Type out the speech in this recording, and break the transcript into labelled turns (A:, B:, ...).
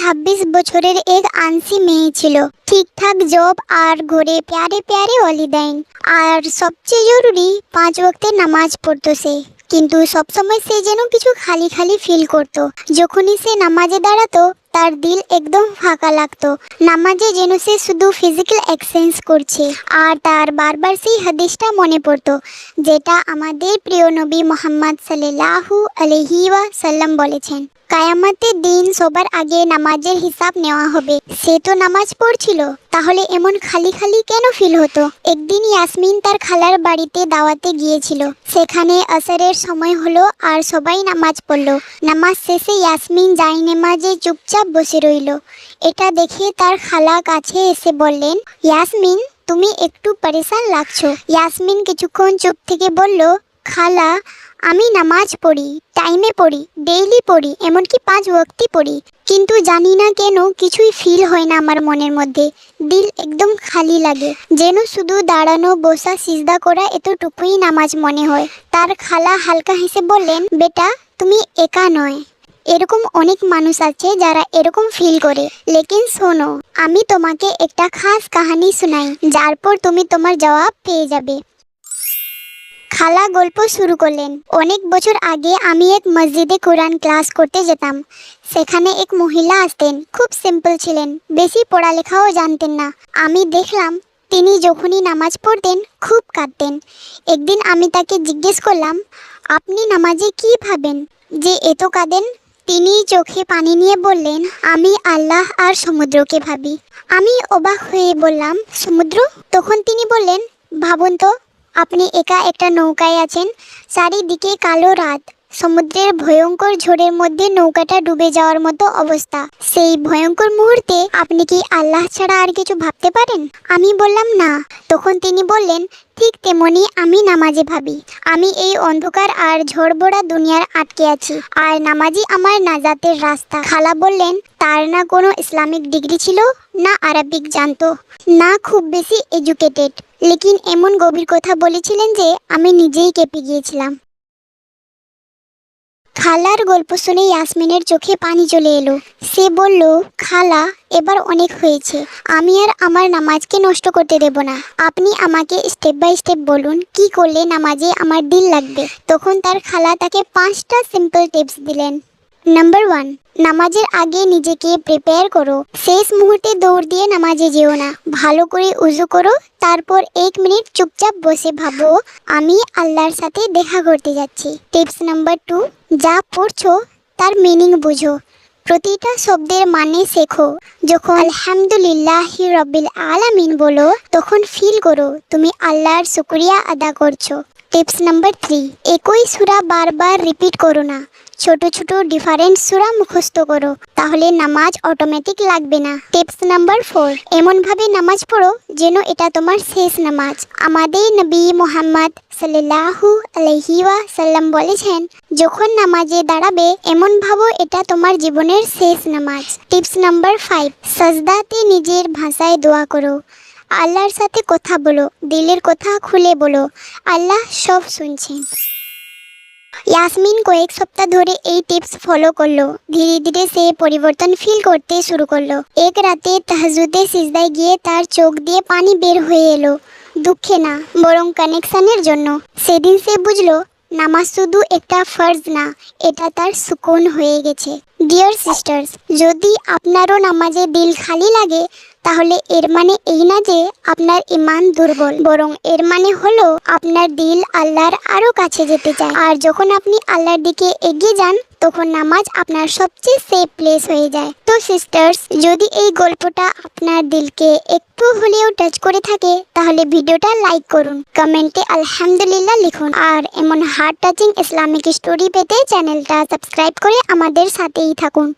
A: 26 বছরের এক আনসি মেয়ে ছিল, ঠিকঠাক জব আর ঘরে প্যারে প্যারে ওয়ালিদাইন, আর সবচেয়ে জরুরি 5 ওয়াক্তের নামাজ পড়তো সে। কিন্তু সবসময় সে যেন কিছু খালি খালি ফিল করতো। যখনই সে নামাজে দাঁড়াতো তার দিল একদম ফাঁকা লাগতো, নামাজে যেন সে শুধু ফিজিক্যাল এক্সারসাইজ করছে। আর তার বারবার সেই হাদিসটা মনে পড়তো, যেটা আমাদের প্রিয় নবী মুহাম্মদ সাল্লাল্লাহু আলাইহি ওয়াসাল্লাম বলেছেন, কায়ামতের দিন সবার আগে নামাজের হিসাব নেওয়া হবে। সে তো নামাজ পড়ছিল, তাহলে এমন খালি খালি কেন ফিল হতো? একদিন ইয়াসমিন তার খালার বাড়িতে দাওয়াতে গিয়েছিল। সেখানে আসরের সময় হলো আর সবাই নামাজ পড়লো। নামাজ শেষে ইয়াসমিন জায়নামাজে চুপচাপ বসে রইল। এটা দেখে তার খালা কাছে এসে বললেন, ইয়াসমিন, তুমি একটু পরেশান লাগছো। ইয়াসমিন কিছুক্ষণ চুপ থেকে বলল, খালা, আমি নামাজ পড়ি, টাইমে পড়ি, ডেইলি পড়ি, এমনকি 5 ওয়াক্তই পড়ি, কিন্তু জানি না কেন কিছুই ফিল হয় না আমার মনের মধ্যে। দিল একদম খালি লাগে, যেন শুধু দাঁড়ানো, বসা, সিজদা করা এতটুকুই নামাজ মনে হয়। তার খালা হালকা হেসে বললেন, বেটা, তুমি একা নয়, এরকম অনেক মানুষ আছে যারা এরকম ফিল করে। লেকিন শোনো, আমি তোমাকে একটা খাস কাহিনী শোনাই, যার পর তুমি তোমার জবাব পেয়ে যাবে। খালা গল্প শুরু করলেন, অনেক বছর আগে আমি এক মসজিদে কোরআন ক্লাস করতে যেতাম। সেখানে এক মহিলা আসতেন, খুব সিম্পল ছিলেন, বেশি পড়ালেখাও জানতেন না। আমি দেখলাম তিনি যখনই নামাজ পড়তেন খুব কাঁদতেন। একদিন আমি তাকে জিজ্ঞেস করলাম, আপনি নামাজে কি ভাবেন যে এত কাঁদেন? তিনি চোখে পানি নিয়ে বললেন, আমি আল্লাহ আর সমুদ্রকে ভাবি। আমি অবাক হয়ে বললাম, সমুদ্র? তখন তিনি বললেন, ভাবুন তো, আপনি একা একটা নৌকায় আছেন, চারিদিকে কালো রাত, সমুদ্রের ভয়ঙ্কর ঝড়ের মধ্যে নৌকাটা ডুবে যাওয়ার মতো অবস্থা। সেই ভয়ঙ্কর মুহূর্তে আপনি কি আল্লাহ ছাড়া আর কিছু ভাবতে পারেন? আমি বললাম, না। তখন তিনি বললেন, ঠিক তেমনি আমি নামাজে ভাবি। আমি এই অন্ধকার আর ঝড়-ভরা দুনিয়ার আটকে আছি, আর নামাজই আমার নাজাতের রাস্তা। খালা বললেন, তার না কোনো ইসলামিক ডিগ্রি ছিল, না আরবিক জানতো, না খুব বেশি এডুকেটেড, লেকিন এমন গভীর কথা বলেছিলেন যে আমি নিজেই কেঁপে গিয়েছিলাম। খালার গল্প শুনে ইয়াসমিনের চোখে পানি চলে এলো। সে বলল, খালা, এবার অনেক হয়েছে, আমি আর আমার নামাজকে নষ্ট করতে দেব না। আপনি আমাকে স্টেপ বাই স্টেপ বলুন, কি করলে নামাজে আমার দিল লাগবে। তখন তার খালা তাকে 5টা সিম্পল টিপস দিলেন। নাম্বার 1, নামাজের আগে নিজেকে প্রিপেয়ার করো। শেষ মুহূর্তে দৌড় দিয়ে নামাজে যেও না। ভালো করে উজু করো, তারপর 1 মিনিট চুপচাপ বসে ভাবো, আমি আল্লাহর সাথে দেখা করতে যাচ্ছি। টিপস নাম্বার 2, যা পড়ছো তার মিনিং বুঝো, প্রতিটা শব্দের মানে শেখো। যখন আলহামদুলিল্লাহি রাব্বিল আলামিন বলো, তখন ফিল করো তুমি আল্লাহর শুকরিয়া আদা করছো। টিপস নাম্বার 3, একই সূরা বারবার রিপিট করো না, ছোট ছোট ডিফারেন্ট সূরা মুখস্থ করো, তাহলে নামাজ অটোমেটিক লাগবে না। টিপস নাম্বার 4, এমনভাবে নামাজ পড়ো যেন এটা তোমার শেষ নামাজ। আমাদের নবী মুহাম্মদ সাল্লাল্লাহু আলাইহি ওয়াসাল্লাম বলেছেন, যখন নামাজে দাঁড়াবে এমন ভাবো এটা তোমার জীবনের শেষ নামাজ। টিপস নাম্বার 5, সাজদাতে নিজের ভাষায় দোয়া করো। আল্লাহর সাথে কথা বলো, দিলের কথা খুলে বলো, আল্লাহ সব শুনছেন। ইয়াসমিন কয়েক সপ্তাহ ধরে এই টিপস ফলো করলো। ধীরে ধীরে সে পরিবর্তন ফিল করতে শুরু করলো। এক রাতে তাহাজ্জুদে সিজদায় গিয়ে তার চোখ দিয়ে পানি বের হয়ে এলো, দুঃখে না বরং কানেকশনের জন্য। সেদিন সে বুঝলো নামাজ শুধু একটা ফরজ না, এটা তার সুকুন হয়ে গেছে। ডিয়ার সিস্টার্স, যদি আপনারও নামাজে দিল খালি লাগে, তাহলে এর মানে এই না যে আপনার ঈমান দুর্বল, বরং এর মানে হলো আপনার দিল আল্লাহর আরো কাছে যেতে চায়। আর যখন আপনি আল্লাহর দিকে এগিয়ে যান, তখন নামাজ আপনার সবচেয়ে সেফ প্লেস হয়ে যায়। তো সিস্টার্স, যদি এই গল্পটা আপনার দিলকে একটু হলেও টাচ করে থাকে, তাহলে ভিডিওটা লাইক করুন, কমেন্টে আলহামদুলিল্লাহ লিখুন, আর এমন হার্ট টাচিং ইসলামিক স্টোরি পেতে চ্যানেলটা সাবস্ক্রাইব করে আমাদের সাথেই থাকুন।